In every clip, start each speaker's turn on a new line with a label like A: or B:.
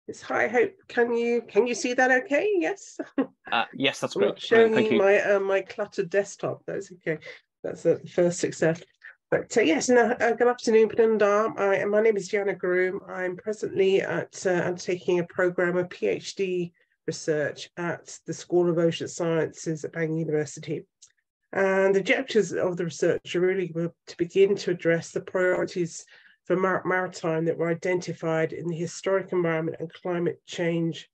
A: Yes, hi, Hope. Can you see that okay? Yes.
B: Yes, that's
A: I'm
B: great.
A: not showing
B: Thank
A: you
B: you.
A: my cluttered desktop. That's okay. That's the first success. But yes, no, good afternoon, Penunda. My name is Deanna Groom. I'm presently undertaking a program of PhD research at the School of Ocean Sciences at Bangor University. And the objectives of the research are really to begin to address the priorities for maritime that were identified in the Historic Environment and Climate Change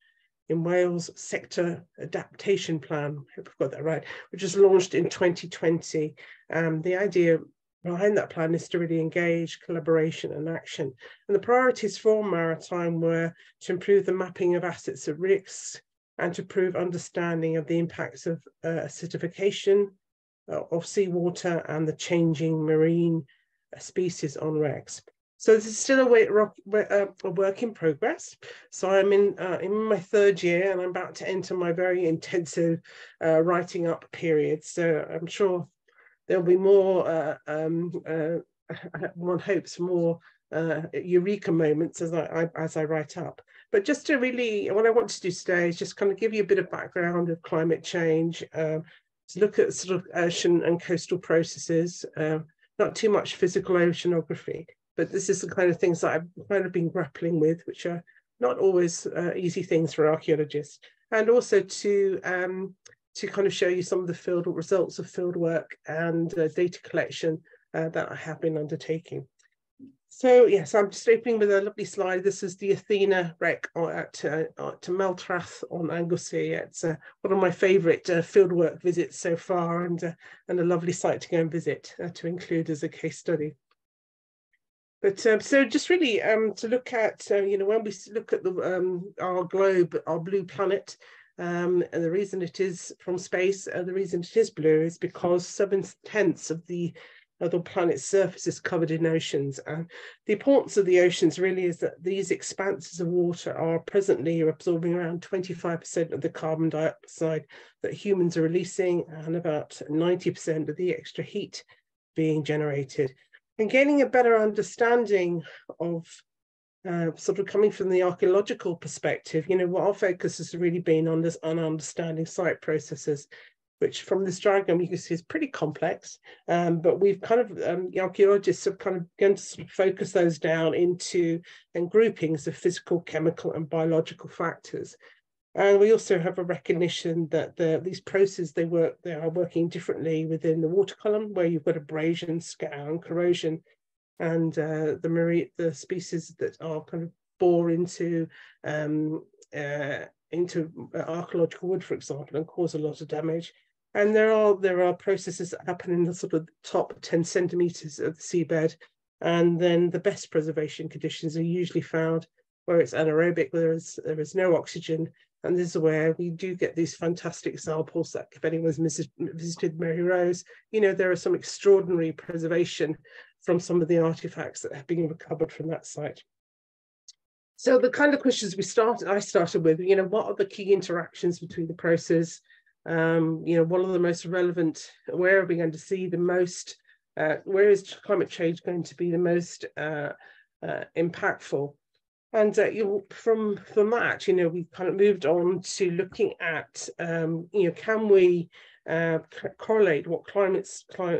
A: in Wales Sector Adaptation Plan, I hope I've got that right, which was launched in 2020. The idea behind that plan is to really engage collaboration and action. And the priorities for maritime were to improve the mapping of assets at risk and to improve understanding of the impacts of acidification of seawater and the changing marine species on wrecks. So this is still a work in progress. So I'm in my third year and I'm about to enter my very intensive writing up period. So I'm sure there'll be more, one hopes, more eureka moments as I write up. But just to really, what I want to do today is just kind of give you a bit of background of climate change, to look at sort of ocean and coastal processes, not too much physical oceanography, but this is the kind of things that I've kind of been grappling with, which are not always easy things for archaeologists, and also to kind of show you some of the field results of field work and data collection that I have been undertaking. So yes, I'm just opening with a lovely slide. This is the Athena wreck at Meltrath on Anglesey. It's one of my favourite fieldwork visits so far, and a lovely site to go and visit to include as a case study. But so just really to look at, when we look at our globe, our blue planet, and the reason it is from space, the reason it is blue is because 7/10 of the planet's surface is covered in oceans. And the importance of the oceans really is that these expanses of water are presently absorbing around 25% of the carbon dioxide that humans are releasing and about 90% of the extra heat being generated. And gaining a better understanding of sort of coming from the archaeological perspective, what our focus has really been on understanding site processes, which from this diagram you can see is pretty complex, but we've kind of, the archaeologists have kind of begun to sort of focus those down into groupings of physical, chemical and biological factors. And we also have a recognition that these processes, they are working differently within the water column, where you've got abrasion, scour and corrosion, and the species that are kind of bore into archaeological wood, for example, and cause a lot of damage. And there are processes that happen in the sort of top 10 centimeters of the seabed, and then the best preservation conditions are usually found where it's anaerobic, where there is no oxygen. And this is where we do get these fantastic samples that, if anyone's visited Mary Rose, there are some extraordinary preservation from some of the artifacts that have been recovered from that site. So the kind of questions I started with, what are the key interactions between the process? What are the most relevant? Where are we going to see the most? Where is climate change going to be the most impactful? And from that, we kind of moved on to looking at, can we correlate what climate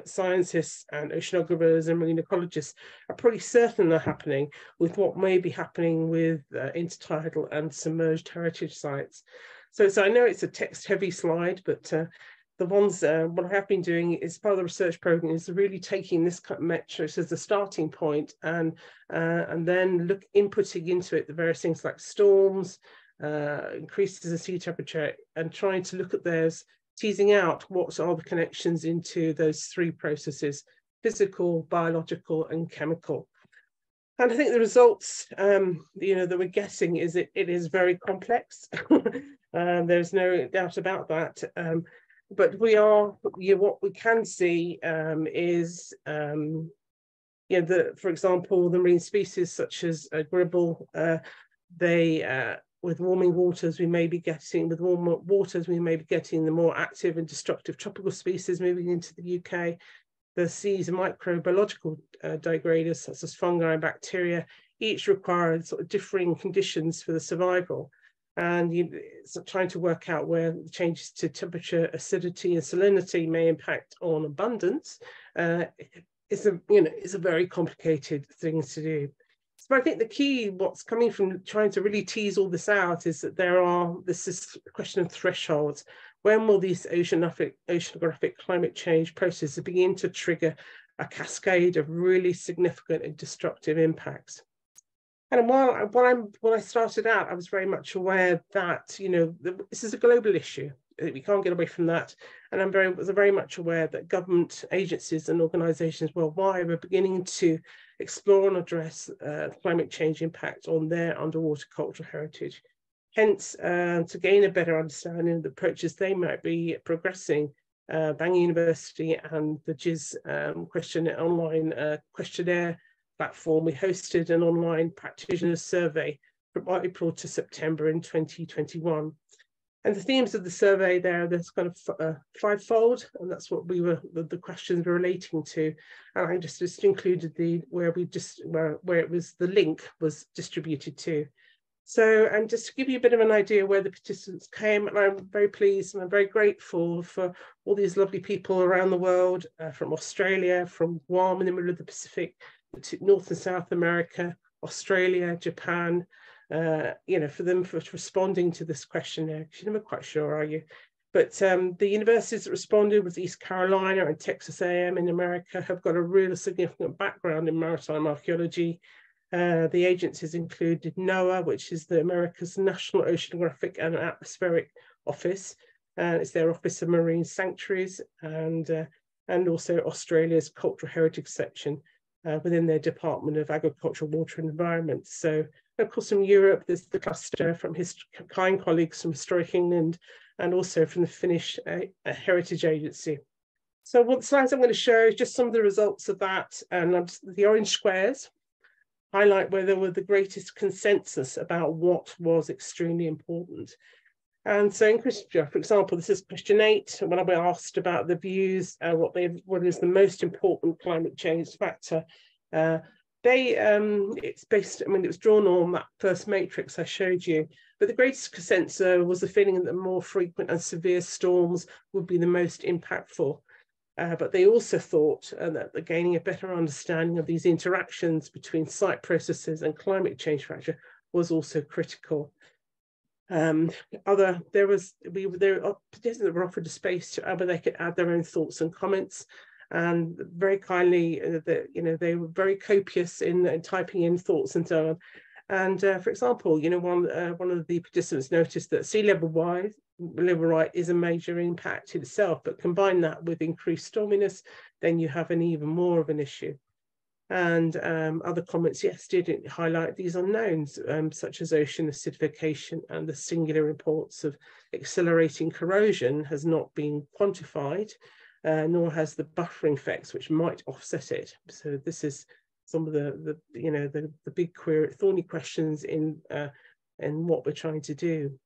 A: scientists and oceanographers and marine ecologists are pretty certain are happening with what may be happening with intertidal and submerged heritage sites. So I know it's a text-heavy slide, but the ones, what I have been doing is part of the research program is really taking this metrics as a starting point and then inputting into it the various things like storms, increases in sea temperature, and trying to look at those, teasing out what are the connections into those three processes: physical, biological, and chemical. And I think the results, that we're getting is it is very complex. There's no doubt about that. But what we can see is, for example, the marine species such as gribble, with warming waters, we may be getting the more active and destructive tropical species moving into the UK. The sea's microbiological degraders, such as fungi and bacteria, each require sort of differing conditions for the survival. And it's trying to work out where the changes to temperature, acidity, and salinity may impact on abundance. It's a very complicated thing to do. So I think the key, what's coming from trying to really tease all this out, is that this is a question of thresholds. When will these oceanographic climate change processes begin to trigger a cascade of really significant and destructive impacts? And when I started out, I was very much aware that, this is a global issue. We can't get away from that. And I was very much aware that government agencies and organizations worldwide were beginning to explore and address climate change impact on their underwater cultural heritage. Hence, to gain a better understanding of the approaches they might be progressing, Bangor University and the GIS online questionnaire platform, we hosted an online practitioners survey from April to September in 2021. And the themes of the survey there's kind of fivefold, and that's what the questions were relating to. And I just included where it was the link was distributed to. So, and just to give you a bit of an idea where the participants came, and I'm very pleased and I'm very grateful for all these lovely people around the world, from Australia, from Guam in the middle of the Pacific, to North and South America, Australia, Japan, for them for responding to this questionnaire. You're never quite sure, are you? But the universities that responded was East Carolina and Texas A&M in America, have got a really significant background in maritime archaeology. The agencies included NOAA, which is the America's National Oceanographic and Atmospheric Office. It's their Office of Marine Sanctuaries, and also Australia's Cultural Heritage Section within their Department of Agriculture, Water and Environment. So, of course, from Europe, there's the cluster from his kind colleagues from Historic England, and also from the Finnish Heritage Agency. So what slides I'm going to show is just some of the results of that, and the orange squares highlight where there were the greatest consensus about what was extremely important. And so in question, for example, this is question 8, when I was asked about the views, what is the most important climate change factor. It's based, it was drawn on that first matrix I showed you, but the greatest consensus was the feeling that more frequent and severe storms would be the most impactful. But they also thought that gaining a better understanding of these interactions between site processes and climate change factor was also critical. Participants that were offered a space where they could add their own thoughts and comments, and very kindly, they were very copious in typing in thoughts and so on. And for example, one of the participants noticed that sea level rise is a major impact in itself, but combine that with increased storminess, then you have an even more of an issue. And other comments, yes, did highlight these unknowns, such as ocean acidification, and the singular reports of accelerating corrosion has not been quantified, nor has the buffering effects, which might offset it. So this is some of the big thorny questions in what we're trying to do.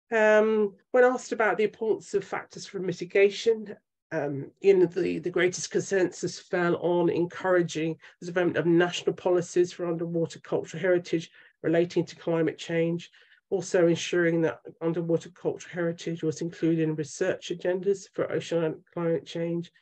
A: When asked about the importance of factors for mitigation, the greatest consensus fell on encouraging the development of national policies for underwater cultural heritage relating to climate change, also ensuring that underwater cultural heritage was included in research agendas for oceanic climate change,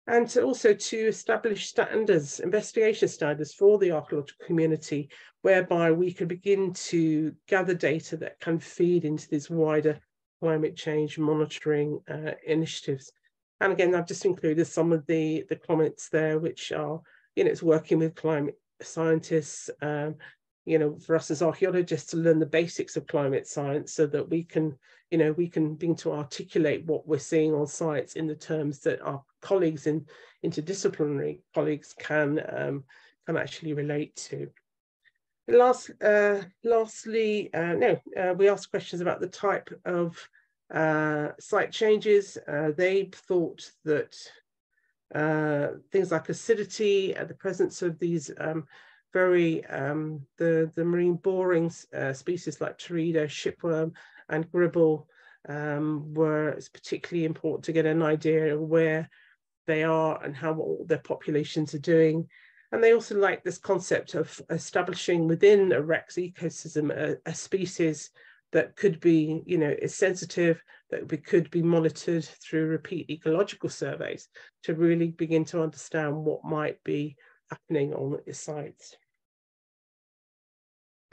A: and also to establish standards, investigation standards for the archaeological community, whereby we can begin to gather data that can feed into these wider climate change monitoring initiatives. And again, I've just included some of the comments there, which are, it's working with climate scientists, for us as archaeologists to learn the basics of climate science so that we can begin to articulate what we're seeing on sites in the terms that our colleagues interdisciplinary colleagues can actually relate to. Lastly, we asked questions about the type of site changes. They thought that things like acidity, the presence of these the marine boring species like teredo, shipworm, and gribble it's particularly important to get an idea of where they are and what their populations are doing. And they also like this concept of establishing within a Rex ecosystem a species that could be, is sensitive, that could be monitored through repeat ecological surveys to really begin to understand what might be happening on its sites.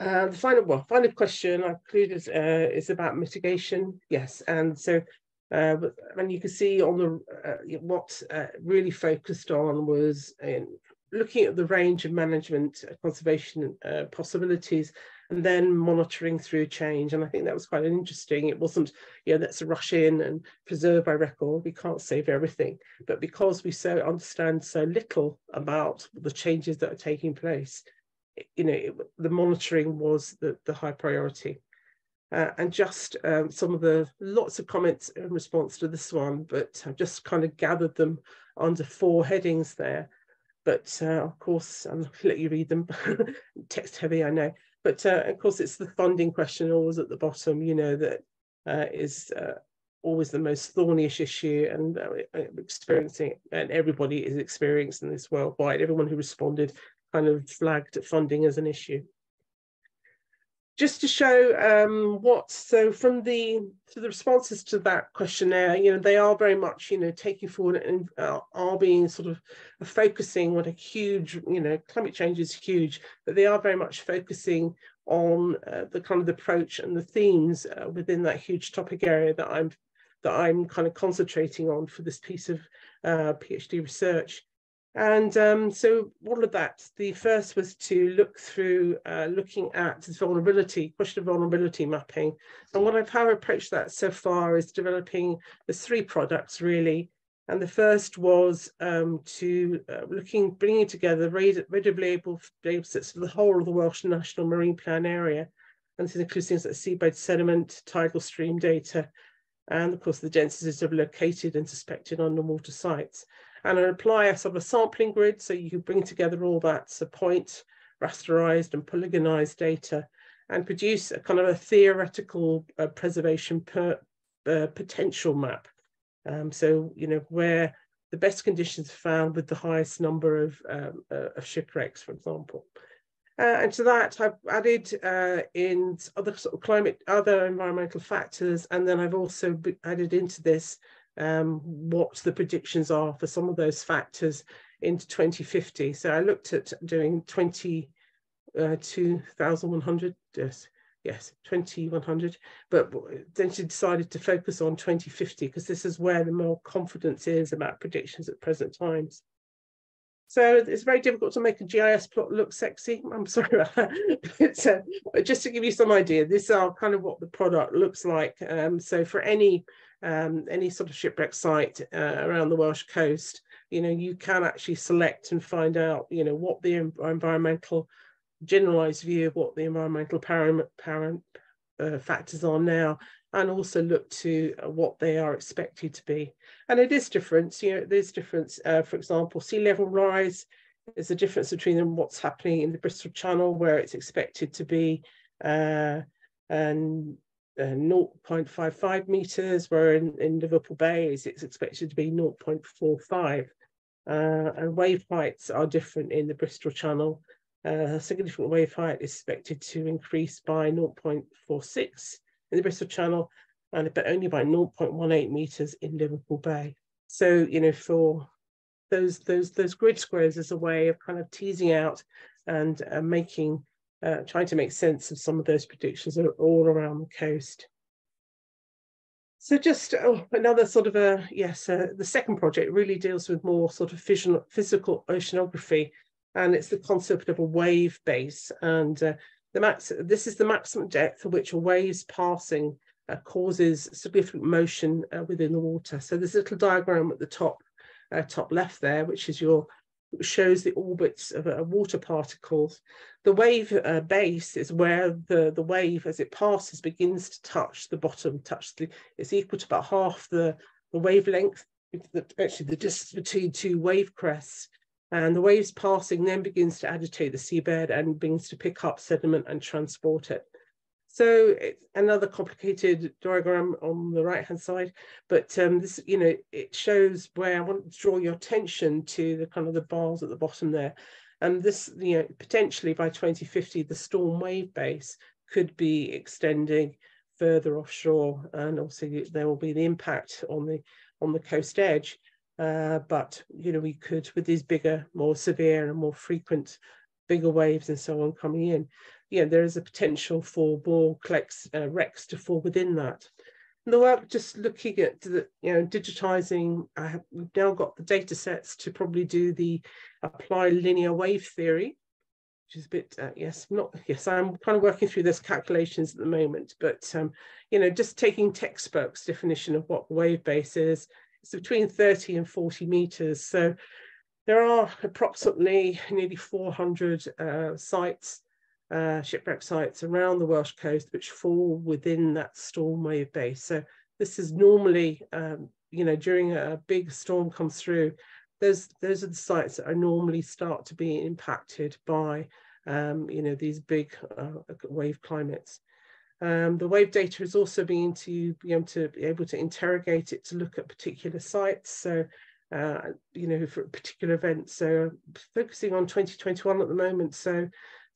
A: The final question I included is about mitigation. Yes, and so and you can see on the what really focused on was looking at the range of management conservation possibilities, and then monitoring through change. And I think that was quite interesting. It wasn't, let's rush in and preserve by record. We can't save everything, but because we understand so little about the changes that are taking place, the monitoring was the high priority. And just some of the lots of comments in response to this one, but I've just kind of gathered them under 4 headings there. But of course, I'm not going to let you read them. Text heavy, I know. But of course, it's the funding question always at the bottom, that is always the most thorniest issue, and experiencing, and everybody is experiencing this worldwide. Everyone who responded kind of flagged funding as an issue. Just to show so from the responses to that questionnaire, they are very much, taking forward and are being sort of focusing on a huge, climate change is huge, but they are very much focusing on the kind of approach and the themes within that huge topic area that I'm kind of concentrating on for this piece of PhD research. And so all of that, the first was to look through looking at this question of vulnerability mapping. And how I approached that so far is developing the 3 products really. And the first was bringing together readily able data sets for the whole of the Welsh National Marine Plan area. And this includes things like seabed sediment, tidal stream data, and of course the densities of located and suspected underwater sites. And I apply a sort of a sampling grid, so you can bring together all that point, rasterized and polygonized data, and produce a kind of a theoretical preservation potential map. So, where the best conditions are found with the highest number of shipwrecks, for example. And to that, I've added in other sort of other environmental factors, and then I've also added into this what the predictions are for some of those factors into 2050. So I looked at doing 2100, yes, 2100, but then she decided to focus on 2050 because this is where the more confidence is about predictions at present times. So it's very difficult to make a GIS plot look sexy. I'm sorry about that. But just to give you some idea, this is kind of what the product looks like. So for any sort of shipwreck site around the Welsh coast, you can actually select and find out, what the environmental generalized view of what the environmental factors are now, and also look to what they are expected to be. And it is different, there's difference. For example, sea level rise is the difference between what's happening in the Bristol Channel, where it's expected to be 0.55 meters, where in Liverpool Bay it's expected to be 0.45. And wave heights are different in the Bristol Channel. Significant wave height is expected to increase by 0.46 in the Bristol Channel, but only by 0.18 meters in Liverpool Bay. So, for those grid squares as a way of kind of teasing out and trying to make sense of some of those predictions all around the coast. So just another sort of the second project really deals with more sort of physical oceanography, and it's the concept of a wave base. And this is the maximum depth at which a wave's passing causes significant motion within the water. So there's a little diagram at the top left there, which shows the orbits of water particles. The wave base is where the wave, as it passes, begins to touch the bottom. It's equal to about half the wavelength, actually the distance between 2 wave crests. And the waves passing then begins to agitate the seabed and begins to pick up sediment and transport it. So it's another complicated diagram on the right-hand side, but this, it shows where I want to draw your attention to the kind of the bars at the bottom there. And this, potentially by 2050, the storm wave base could be extending further offshore, and obviously there will be the impact on the coast edge. But we could, with these bigger, more severe and more frequent, bigger waves and so on coming in, there is a potential for more wrecks to fall within that. And the work just looking at the, digitizing, we've now got the data sets to probably do the apply linear wave theory, which is a bit, I'm kind of working through those calculations at the moment, but, just taking textbooks definition of what the wave base is, it's between 30 and 40 meters. So there are approximately nearly 400 sites, shipwreck sites around the Welsh coast, which fall within that storm wave base. So this is normally, during a big storm comes through, those are the sites that are normally start to be impacted by, these big wave climates. The wave data is also being to be able to interrogate it to look at particular sites. So, for a particular event. So focusing on 2021 at the moment. So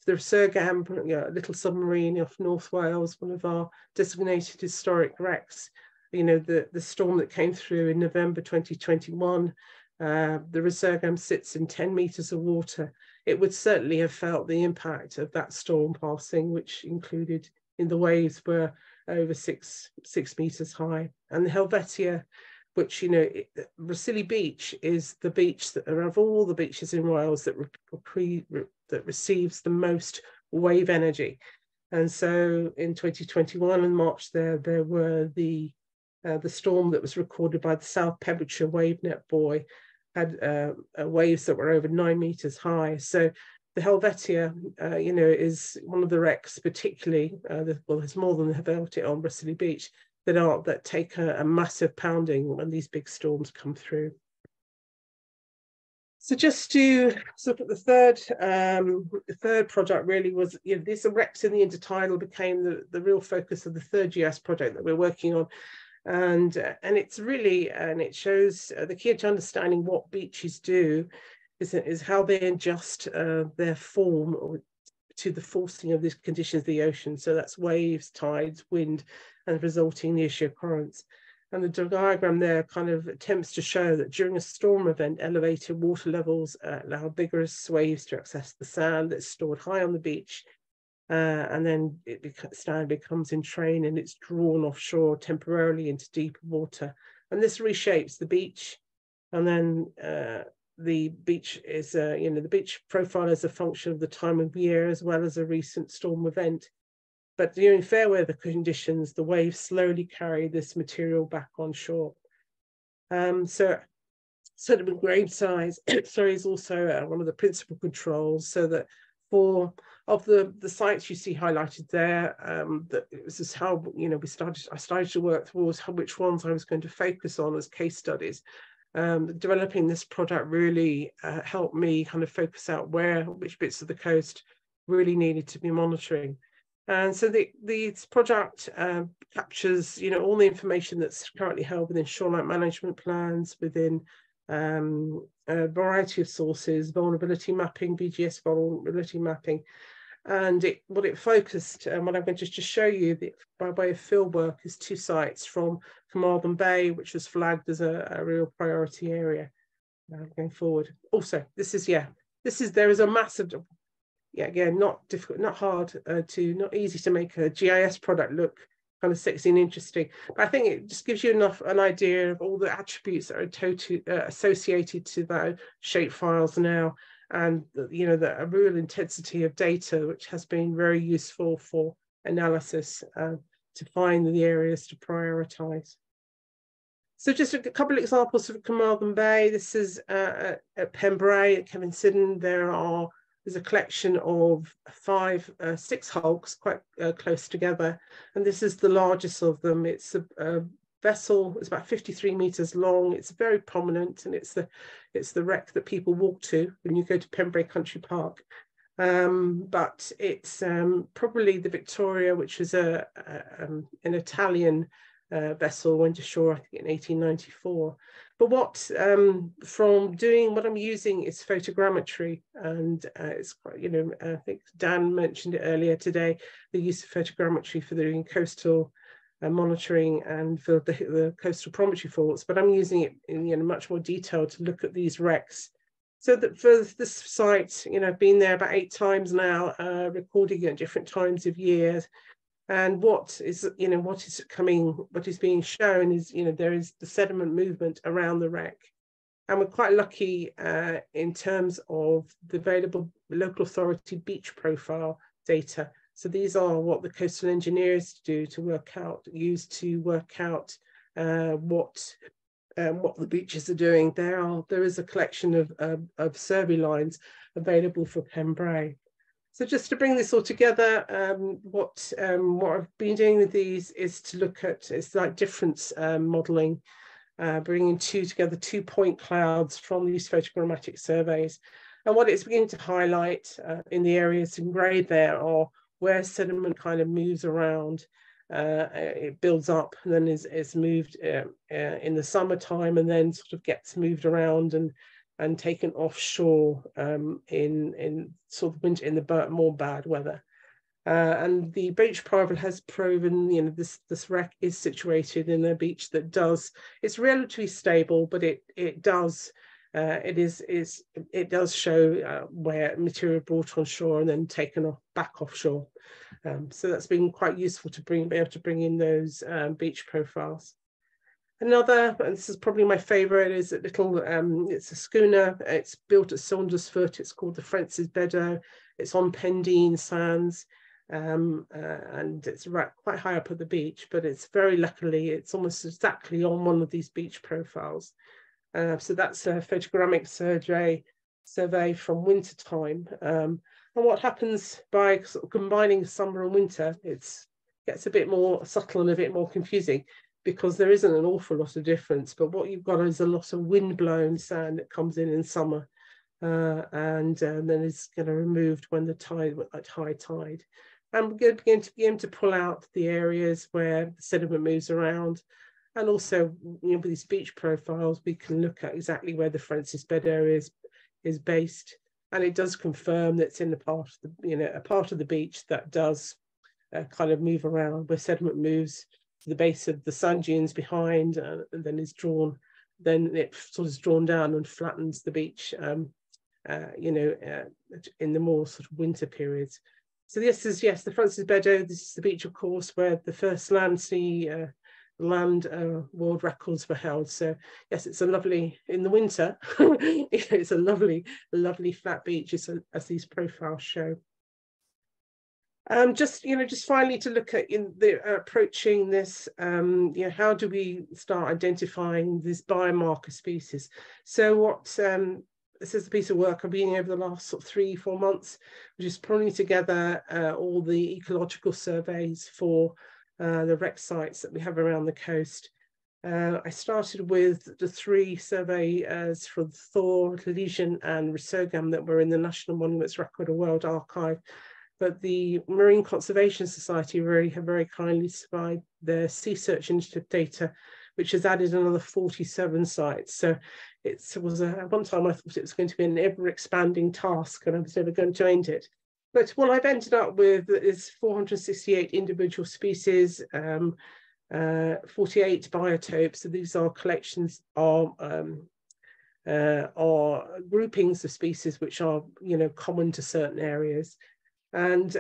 A: the RCAHMW, a little submarine off North Wales, one of our designated historic wrecks, the storm that came through in November 2021, the RCAHMW sits in 10 meters of water. It would certainly have felt the impact of that storm passing, which included in the waves were over six meters high. And the Helvetia, which, Rhossili Beach is the beach that, of all the beaches in Wales, that receives the most wave energy. And so in 2021 in March there were the storm that was recorded by the South Pembrokeshire WaveNet buoy had waves that were over 9 meters high. So the Helvetia, is one of the wrecks, particularly, there's more than the Helvetia on Rhossili Beach, that take a massive pounding when these big storms come through. So just to look at the third project really was, these wrecks in the intertidal became the real focus of the third GIS project that we're working on. And it's really, and it shows the key to understanding what beaches do is how they adjust their form to the forcing of these conditions of the ocean. So that's waves, tides, wind, and resulting near-shear currents. And the diagram there kind of attempts to show that during a storm event, elevated water levels allow vigorous waves to access the sand that's stored high on the beach. And then sand becomes entrained and it's drawn offshore temporarily into deeper water. And this reshapes the beach. And then the beach is, the beach profile is a function of the time of year as well as a recent storm event. But during fair weather conditions, the waves slowly carry this material back on shore. So sediment grain size, is also one of the principal controls. So that for of the sites you see highlighted there, this is how I started to work towards which ones I was going to focus on as case studies. Developing this product really helped me kind of focus out which bits of the coast really needed to be monitoring. And so this project captures, all the information that's currently held within shoreline management plans, within a variety of sources, vulnerability mapping, BGS vulnerability mapping. And what it focused, and what I'm going to just show you by way of field work, is 2 sites from Carmarthen Bay, which was flagged as a real priority area going forward. Also, there is a massive, again, not difficult, not hard not easy to make a GIS product look kind of sexy and interesting. But I think it just gives you an idea of all the attributes that are associated to that shape files now. And a real intensity of data, which has been very useful for analysis to find the areas to prioritize. So just a couple of examples of Carmarthen Bay. This is at Pembrey, at Kevin Sidden. There's a collection of 6 hulks quite close together, and this is the largest of them. It's a vessel. It's about 53 meters long. It's very prominent, and it's the wreck that people walk to when you go to Pembrey Country Park. But it's probably the Victoria, which is an Italian vessel went ashore, I think, in 1894. But what from doing what I'm using is photogrammetry, and it's quite, you know, I think Dan mentioned it earlier today, the use of photogrammetry for doing coastal monitoring and for the coastal promontory faults. But I'm using it in, you know, much more detail to look at these wrecks. So that for this site, you know, I've been there about 8 times now, recording at different times of years. And what is, you know, what is being shown is, you know, there is the sediment movement around the wreck. And we're quite lucky in terms of the available local authority beach profile data. So these are what the coastal engineers do to use to work out what the beaches are doing. There is a collection of survey lines available for Cambrai. So just to bring this all together, what I've been doing with these is to look at, it's like difference modelling, bringing together 2 point clouds from these photogrammetric surveys. And what it's beginning to highlight in the areas in grey there are where sediment kind of moves around. It builds up and then is moved in the summertime, and then sort of gets moved around and taken offshore in sort of winter, in the more bad weather. And the beach profile has proven, you know, this wreck is situated in a beach that it's relatively stable, but it does show where material brought on shore and then taken back offshore. So that's been quite useful to be able to bring in those beach profiles. Another, and this is probably my favorite, is a little, it's a schooner. It's built at Saundersfoot. It's called the Francis Beddoe. It's on Pendine Sands, and it's quite high up at the beach, but it's very luckily, it's almost exactly on one of these beach profiles. So that's a photogrammic survey from winter time. And what happens by sort of combining summer and winter, it gets a bit more subtle and a bit more confusing, because there isn't an awful lot of difference, but what you've got is a lot of wind-blown sand that comes in summer, and then is kind of removed when at high tide. And we're going to begin to pull out the areas where the sediment moves around, and also, you know, with these beach profiles, we can look at exactly where the Francis Beddoe is based, and it does confirm that it's in the part of the, you know, a part of the beach that does kind of move around, where sediment moves to the base of the sand dunes behind, and then is drawn, then it sort of is drawn down and flattens the beach, you know, in the more sort of winter periods. So this is, yes, the Francis Beddoe. This is the beach, of course, where the first land world records were held. So yes, it's a lovely, in the winter, it's a lovely flat beach, as these profiles show. Just finally to look at approaching this, you know, how do we start identifying these biomarker species? So what this is a piece of work I've been over the last sort of 3-4 months, which is pulling together all the ecological surveys for the wreck sites that we have around the coast. I started with the 3 surveys from Thor, Legion and Resurgam that were in the National Monuments Record of World Archive. But the Marine Conservation Society have very kindly supplied their Sea Search Initiative data, which has added another 47 sites. So it was at one time I thought it was going to be an ever-expanding task, and I was never going to end it. But what I've ended up with is 468 individual species, 48 biotopes. So these are collections of groupings of species which are, you know, common to certain areas. And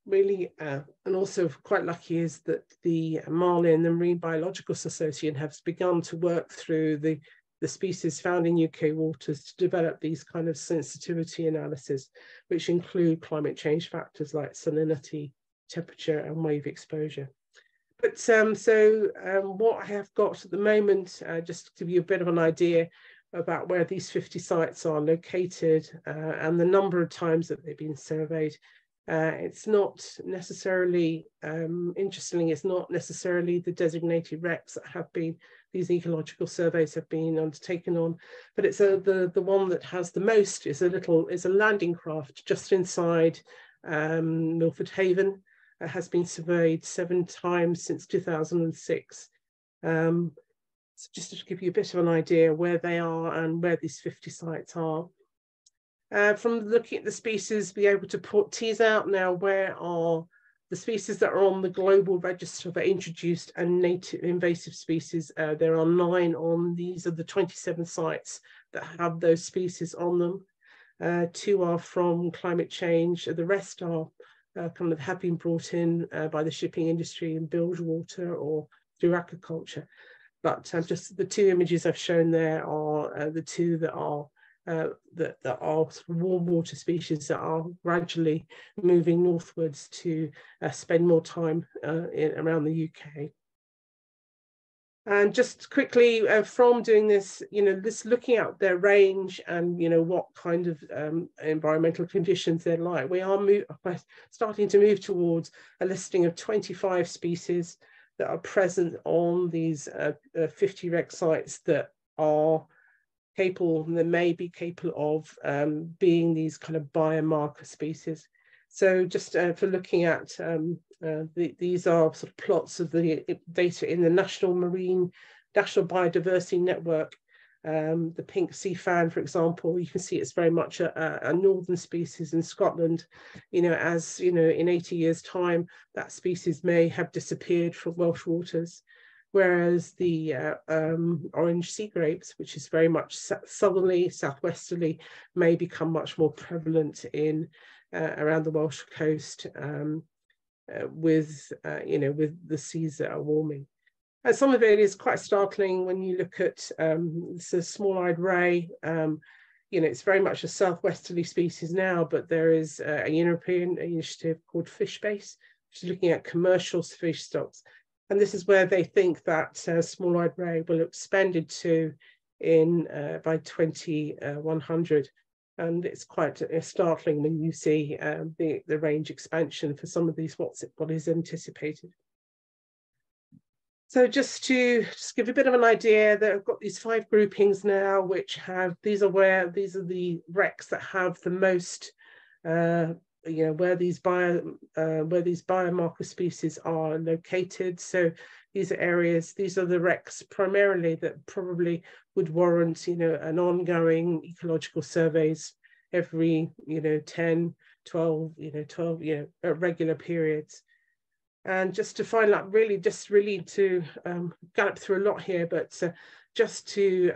A: really, and also quite lucky is that the Marlin, the Marine Biological Association, has begun to work through the species found in UK waters to develop these kind of sensitivity analysis, which include climate change factors like salinity, temperature, and wave exposure. But what I have got at the moment, just to give you a bit of an idea about where these 50 sites are located and the number of times that they've been surveyed. It's not necessarily, interestingly, it's not necessarily the designated wrecks that have been, these ecological surveys have been undertaken on, but it's the one that has the most is a landing craft just inside Milford Haven. Has been surveyed 7 times since 2006. So just to give you a bit of an idea where they are and where these 50 sites are. From looking at the species, be able to tease out now where are the species that are on the global register for introduced and native invasive species. There are 9 on these are the 27 sites that have those species on them. 2 are from climate change. The rest are kind of have been brought in by the shipping industry in bilge water or through aquaculture. But just the 2 images I've shown there are the 2 that are that are sort of warm water species that are gradually moving northwards to spend more time around the UK. And just quickly from doing this, this looking at their range and, what kind of environmental conditions they're like, we are starting to move towards a listing of 25 species that are present on these 50 wreck sites that are capable, that may be capable of being these kind of biomarker species. So just for looking at, these are sort of plots of the data in the National Biodiversity Network. The pink sea fan, for example, you can see it's very much a northern species in Scotland. As in 80 years' time, that species may have disappeared from Welsh waters. Whereas the orange sea grapes, which is very much southerly, southwesterly, may become much more prevalent in around the Welsh coast with the seas that are warming. And some of it is quite startling when you look at the small-eyed ray. It's very much a southwesterly species now, but there is a European initiative called FishBase, which is looking at commercial fish stocks. And this is where they think that small-eyed ray will have expanded to by 2100. And it's quite startling when you see the range expansion for some of these, what is anticipated. So just to give a bit of an idea, that I've got these 5 groupings now, which have, these are the wrecks that have the most where these biomarker species are located. So these are areas, these are the wrecks primarily that probably would warrant, an ongoing ecological surveys every, 10, 12, at regular periods. And just to find out really to gallop through a lot here, but just to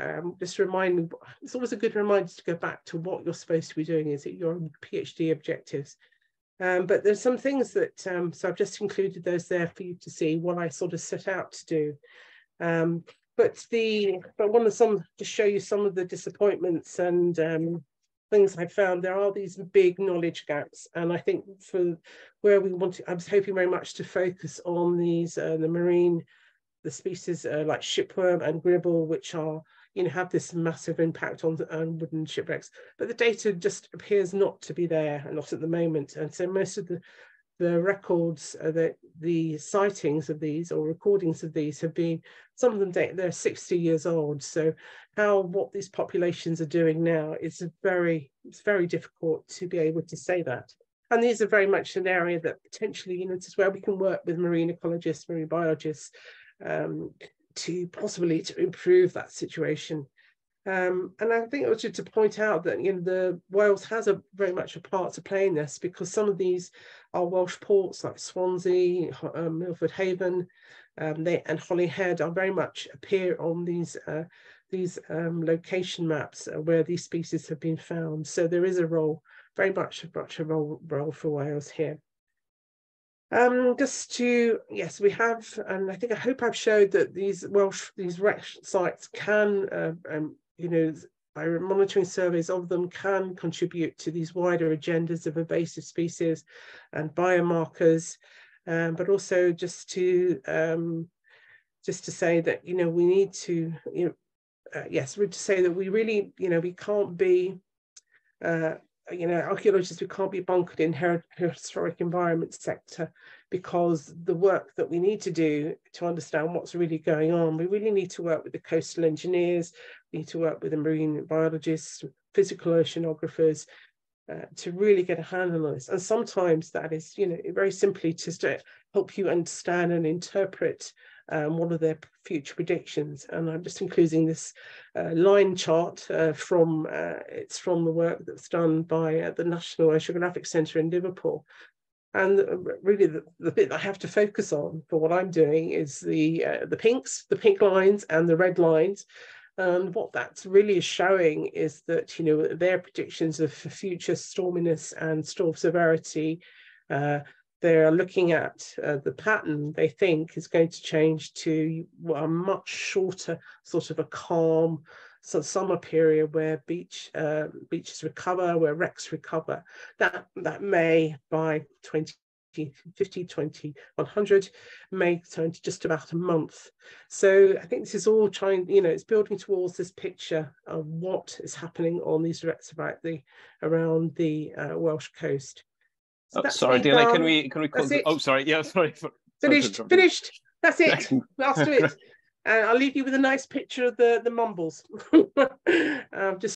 A: remind me, it's always a good reminder to go back to what you're supposed to be doing. Is it your PhD objectives? But there's some things that, so I've just included those there for you to see what I sort of set out to do. But I want to just show you some of the disappointments and things I found. There are these big knowledge gaps, and I think for where we want to, I was hoping very much to focus on these the species like shipworm and gribble, which are have this massive impact on wooden shipwrecks, but the data just appears not to be there, and not at the moment. And so most of the records, the sightings of these or recordings of these have been, some of them they're 60 years old. So what these populations are doing now is it's very difficult to be able to say that. And these are very much an area that potentially, this is where we can work with marine ecologists, marine biologists, to possibly to improve that situation. And I think it was just to point out that the Wales has very much a part to play in this, because some of these are Welsh ports like Swansea, Milford Haven, and Holyhead are very much appear on these location maps where these species have been found. So there is a role, very much a role for Wales here. Yes, we have, and I hope I've showed that these wreck sites can, by monitoring surveys of them, can contribute to these wider agendas of invasive species and biomarkers, but also just to say that we need to, to say that we really, we can't be. Archaeologists, we can't be bunkered in historic environment sector, because the work that we need to do to understand what's really going on, we really need to work with the coastal engineers, we need to work with the marine biologists, physical oceanographers, to really get a handle on this. And sometimes that is, very simply just to help you understand and interpret what are their future predictions. And I'm just including this line chart from the work that's done by the National Oceanographic Centre in Liverpool. And really the bit I have to focus on for what I'm doing is the pink lines and the red lines. And what that's really showing is that, their predictions of future storminess and storm severity, they're looking at the pattern they think is going to change to a much shorter, sort of a calm summer period where beaches recover, where wrecks recover. That may by 2050, 2100 may turn to just about a month. So I think this is all trying, it's building towards this picture of what is happening on these wrecks around the Welsh coast. So
B: sorry, Deanna, can we close it? Oh, sorry. Yeah, sorry.
A: Finished. That's it. Last to it. And I'll leave you with a nice picture of the mumbles. Just